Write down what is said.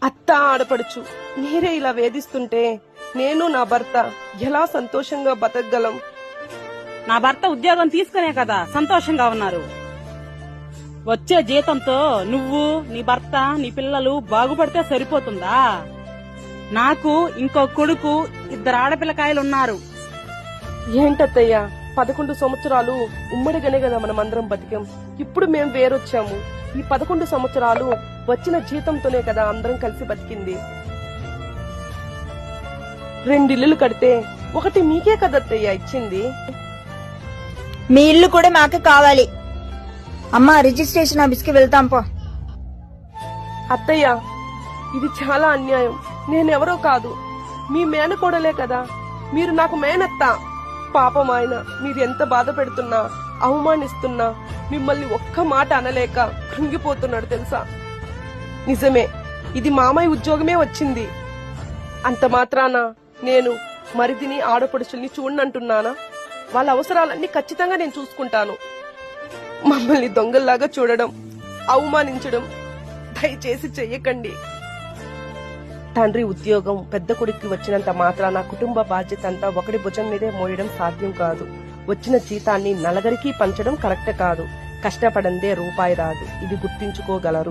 అత్త ఆడపడుచు మీరే ఇలా వేధిస్తుంటే నేను నా భర్త ఎలా సంతోషంగా బతకగలం? నా భర్త ఉద్యోగం తీసుకునే కదా సంతోషంగా ఉన్నారు. వచ్చే జీతంతో నువ్వు, నీ భర్త, నీ పిల్లలు బాగుపడితే సరిపోతుందా? నాకు ఇంకో కొడుకు, 2 ఆడపిల్లకాయలున్నారు. ఏంటత్తయ్యా 11 సంవత్సరాలు ఉమ్మడిగానే కదా మనమందరం బతికాం. ఇప్పుడు మేం వేరొచ్చాము. ఈ 11 సంవత్సరాలు వచ్చిన జీతంతోనే కదా అందరం కలిసి బతికింది. 2 ఇల్లులు కడితే ఒకటి మీకే కదత్తయ్యా ఇచ్చింది. మీ ఇల్లు కూడా మాకు కావాలి. అమ్మా, రిజిస్ట్రేషన్ ఆఫీస్ కి వెళ్తాం పో. అత్తయ్య, ఇది చాలా అన్యాయం. నేనెవరో కాదు, మీ మేనకోడలే కదా. మీరు నాకు మేనత్త. పాపం ఆయన మీరు ఎంత బాధ పెడుతున్నా, అవమానిస్తున్నా మిమ్మల్ని ఒక్క మాట అనలేక కృంగిపోతున్నాడు తెలుసా. నిజమే, ఇది మామయ్య ఉద్యోగమే వచ్చింది. అంత మాత్రాన నేను మరిదిని, ఆడపడుచుల్ని చూడనంటున్నానా? వాళ్ళ అవసరాలన్నీ ఖచ్చితంగా నేను చూసుకుంటాను. మమ్మల్ని దొంగల్లాగా చూడడం, అవమానించడం దయచేసి చెయ్యకండి. తండ్రి ఉద్యోగం పెద్ద కొడుక్కి వచ్చినంత మాత్రాన కుటుంబ బాధ్యత అంతా ఒకడి భుజం మీదే మోయడం సాధ్యం కాదు. వచ్చిన జీతాన్ని నలుగురికి పంచడం కరెక్ట్ కాదు. కష్టపడందే రూపాయి రాదు, ఇది గుర్తించుకోగలరు.